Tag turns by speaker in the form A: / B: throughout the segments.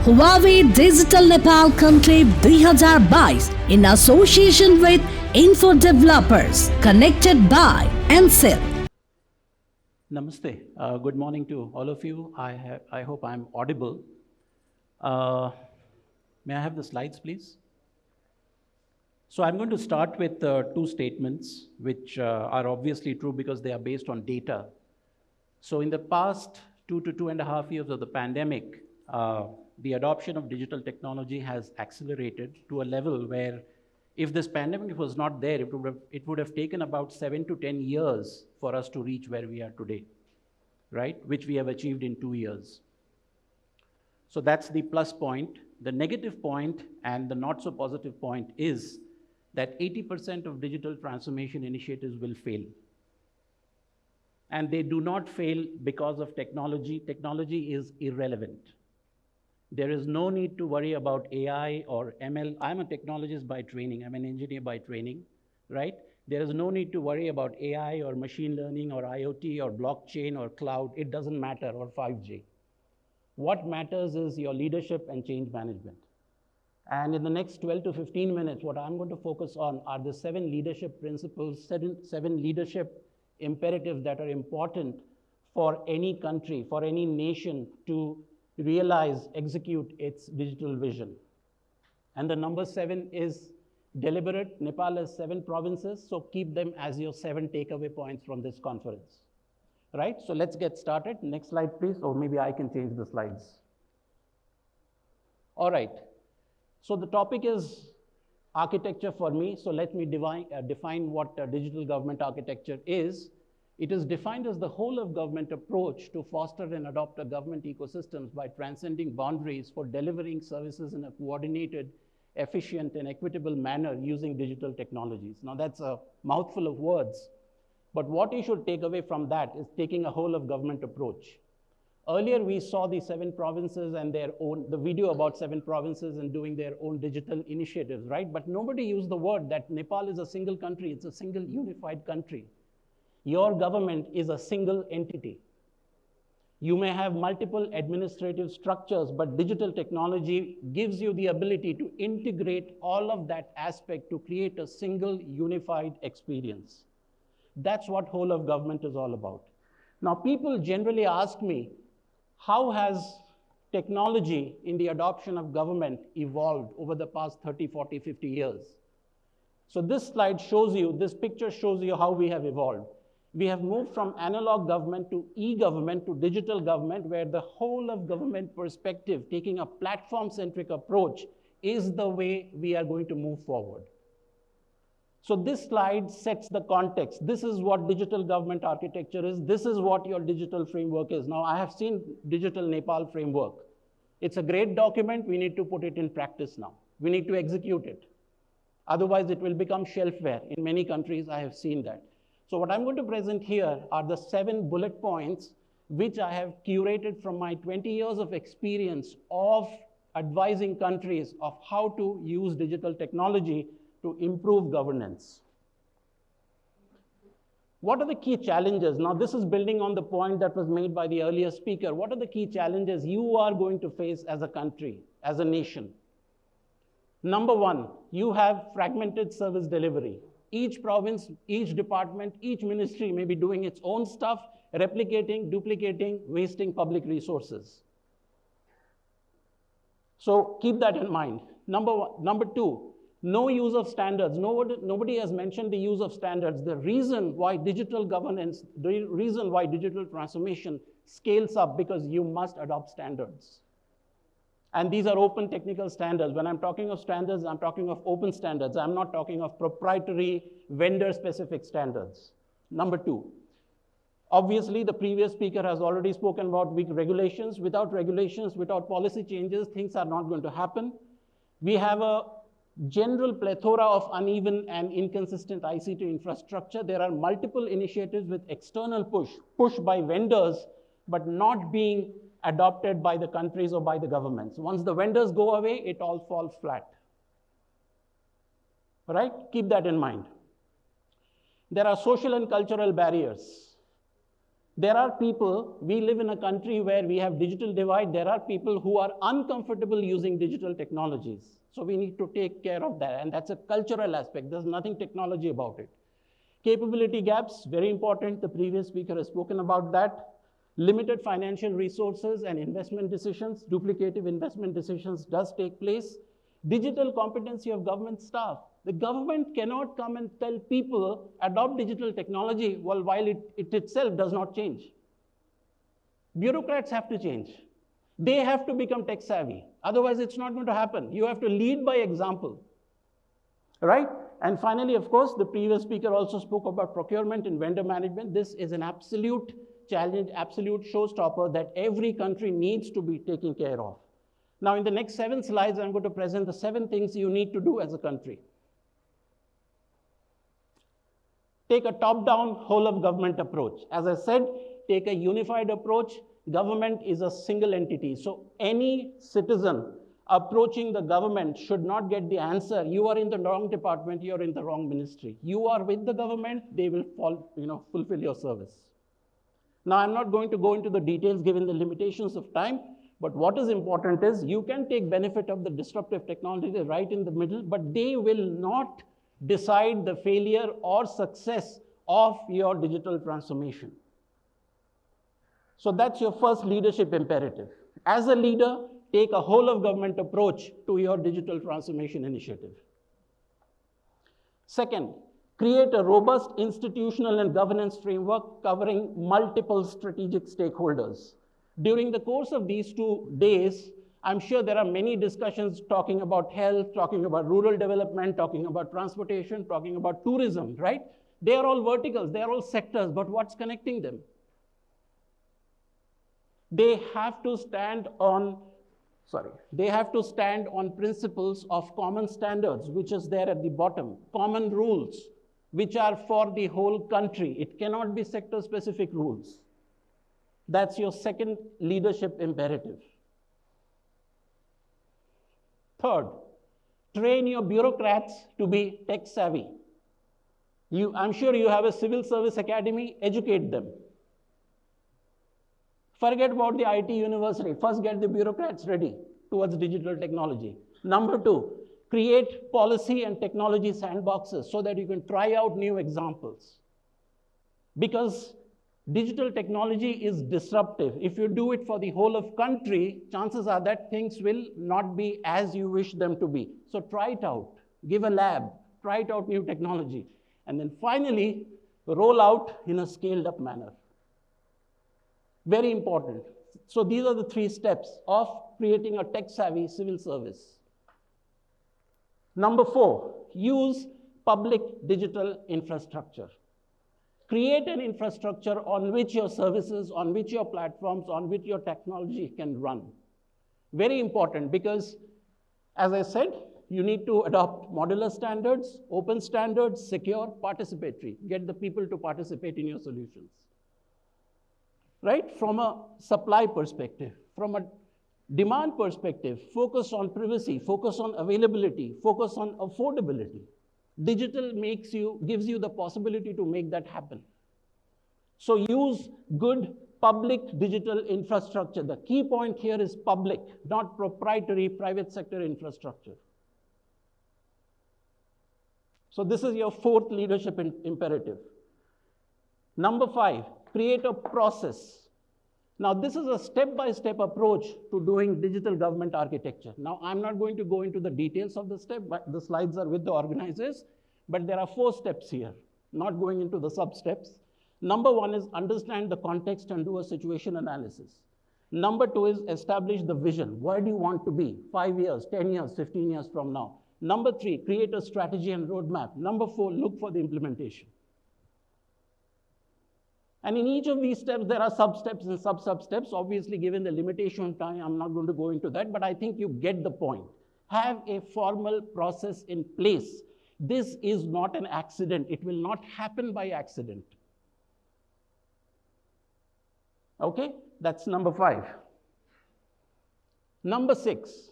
A: Huawei Digital Nepal Conclave 2022 in association with InfoDevelopers Connected by Ncell.
B: Namaste. Good morning to all of you. I hope I'm audible. May I have the slides, please? So I'm going to start with two statements, which are obviously true because they are based on data. So in the past 2 to 2.5 years of the pandemic, the adoption of digital technology has accelerated to a level where if this pandemic was not there, it would have taken about 7 to 10 years for us to reach where we are today, right? Which we have achieved in 2 years. So that's the plus point. The negative point and the not so positive point is that 80% of digital transformation initiatives will fail. And they do not fail because of technology. Technology is irrelevant. There is no need to worry about AI or ML. I'm a technologist by training. I'm an engineer by training, right? There is no need to worry about AI or machine learning or IoT or blockchain or cloud. It doesn't matter, or 5G. What matters is your leadership and change management. And in the next 12 to 15 minutes, what I'm going to focus on are the 7 leadership principles, seven leadership imperatives that are important for any country, for any nation to realize, execute its digital vision. And the number 7 is deliberate. Nepal has 7 provinces, so keep them as your 7 takeaway points from this conference. Right? So let's get started. Next slide, please, or maybe I can change the slides. All right. So the topic is architecture for me. So let me define what digital government architecture is. It is defined as the whole of government approach to foster and adopt a government ecosystems by transcending boundaries for delivering services in a coordinated, efficient, and equitable manner using digital technologies. Now that's a mouthful of words, but what you should take away from that is taking a whole of government approach. Earlier, we saw the 7 provinces and the video about 7 provinces and doing their own digital initiatives, right? But nobody used the word that Nepal is a single country. It's a single unified country. Your government is a single entity. You may have multiple administrative structures, but digital technology gives you the ability to integrate all of that aspect to create a single unified experience. That's what whole of government is all about. Now, people generally ask me, how has technology in the adoption of government evolved over the past 30, 40, 50 years? So this slide shows you, this picture shows you how we have evolved. We have moved from analog government to e-government to digital government, where the whole of government perspective, taking a platform-centric approach, is the way we are going to move forward. So this slide sets the context. This is what digital government architecture is. This is what your digital framework is. Now, I have seen Digital Nepal Framework. It's a great document. We need to put it in practice now. We need to execute it. Otherwise, it will become shelfware. In many countries, I have seen that. So what I'm going to present here are the 7 bullet points which I have curated from my 20 years of experience of advising countries of how to use digital technology to improve governance. What are the key challenges? Now, this is building on the point that was made by the earlier speaker. What are the key challenges you are going to face as a country, as a nation? Number 1, you have fragmented service delivery. Each province, each department, each ministry may be doing its own stuff, replicating, duplicating, wasting public resources. So keep that in mind. Number 2, no use of standards. Nobody has mentioned the use of standards. The reason why digital governance, the reason why digital transformation scales up, because you must adopt standards. And these are open technical standards. When I'm talking of standards, I'm talking of open standards. I'm not talking of proprietary vendor-specific standards. Number 2, obviously, the previous speaker has already spoken about weak regulations. Without regulations, without policy changes, things are not going to happen. We have a general plethora of uneven and inconsistent ICT infrastructure. There are multiple initiatives with external push by vendors, but not being adopted by the countries or by the governments. Once the vendors go away, it all falls flat. Right? Keep that in mind. There are social and cultural barriers. There are people, we live in a country where we have digital divide. There are people who are uncomfortable using digital technologies. So we need to take care of that. And that's a cultural aspect. There's nothing technology about it. Capability gaps, very important. The previous speaker has spoken about that. Limited financial resources and investment decisions, duplicative investment decisions does take place. Digital competency of government staff. The government cannot come and tell people adopt digital technology while it itself does not change. Bureaucrats have to change. They have to become tech savvy. Otherwise, it's not going to happen. You have to lead by example, right? And finally, of course, the previous speaker also spoke about procurement and vendor management. This is an absolute challenge, absolute showstopper that every country needs to be taken care of. Now, in the next 7 slides, I'm going to present the 7 things you need to do as a country. Take a top-down, whole-of-government approach. As I said, take a unified approach. Government is a single entity. So any citizen approaching the government should not get the answer, you are in the wrong department, you're in the wrong ministry. You are with the government, they will fulfill your service. Now, I'm not going to go into the details given the limitations of time, but what is important is you can take benefit of the disruptive technology right in the middle, but they will not decide the failure or success of your digital transformation. So that's your first leadership imperative. As a leader, take a whole of government approach to your digital transformation initiative. Second, create a robust institutional and governance framework covering multiple strategic stakeholders. During the course of these 2 days, I'm sure there are many discussions talking about health, talking about rural development, talking about transportation, talking about tourism, right? They are all verticals, they are all sectors, but what's connecting them? They have to stand on principles of common standards, which is there at the bottom, common rules, which are for the whole country. It cannot be sector-specific rules. That's your second leadership imperative. Third, train your bureaucrats to be tech savvy. I'm sure you have a civil service academy, educate them. Forget about the IT university. First, get the bureaucrats ready towards digital technology. Number 2, create policy and technology sandboxes so that you can try out new examples. Because digital technology is disruptive. If you do it for the whole of country, chances are that things will not be as you wish them to be. So try it out. Give a lab. Try it out new technology. And then finally, roll out in a scaled up manner. Very important. So these are the 3 steps of creating a tech-savvy civil service. Number 4, use public digital infrastructure. Create an infrastructure on which your services, on which your platforms, on which your technology can run. Very important because, as I said, you need to adopt modular standards, open standards, secure, participatory. Get the people to participate in your solutions. Right? From a supply perspective, from a demand perspective, focus on privacy, focus on availability, focus on affordability. Digital gives you the possibility to make that happen. So use good public digital infrastructure. The key point here is public, not proprietary private sector infrastructure. So this is your 4th leadership imperative. Number 5, create a process. Now, this is a step-by-step approach to doing digital government architecture. Now, I'm not going to go into the details of the step, but the slides are with the organizers, but there are 4 steps here, not going into the sub-steps. Number 1 is understand the context and do a situation analysis. Number 2 is establish the vision. Where do you want to be 5 years, 10 years, 15 years from now? Number 3, create a strategy and roadmap. Number 4, look for the implementation. And in each of these steps, there are sub-steps and sub-sub-steps. Obviously, given the limitation of time, I'm not going to go into that, but I think you get the point. Have a formal process in place. This is not an accident. It will not happen by accident. Okay, that's number 5. Number 6,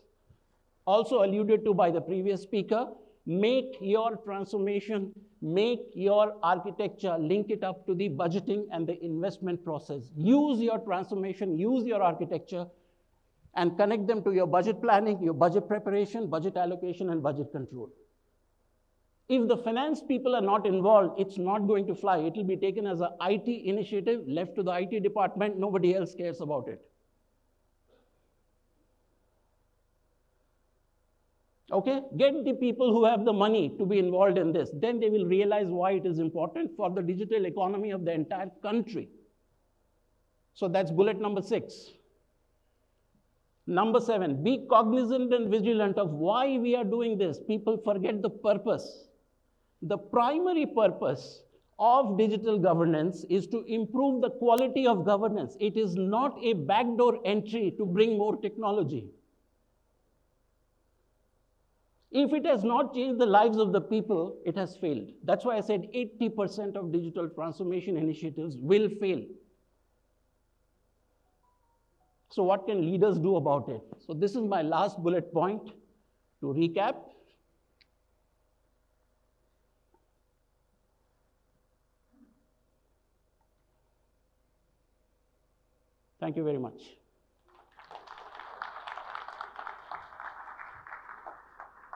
B: also alluded to by the previous speaker, Make your transformation, make your architecture, link it up to the budgeting and the investment process. Use your transformation, use your architecture, and connect them to your budget planning, your budget preparation, budget allocation, and budget control. If the finance people are not involved, it's not going to fly. It will be taken as an IT initiative, left to the IT department. Nobody else cares about it. Okay, get the people who have the money to be involved in this. Then they will realize why it is important for the digital economy of the entire country. So that's bullet number 6. Number 7, be cognizant and vigilant of why we are doing this. People forget the purpose. The primary purpose of digital governance is to improve the quality of governance. It is not a backdoor entry to bring more technology. If it has not changed the lives of the people, it has failed. That's why I said 80% of digital transformation initiatives will fail. So what can leaders do about it? So this is my last bullet point to recap. Thank you very much.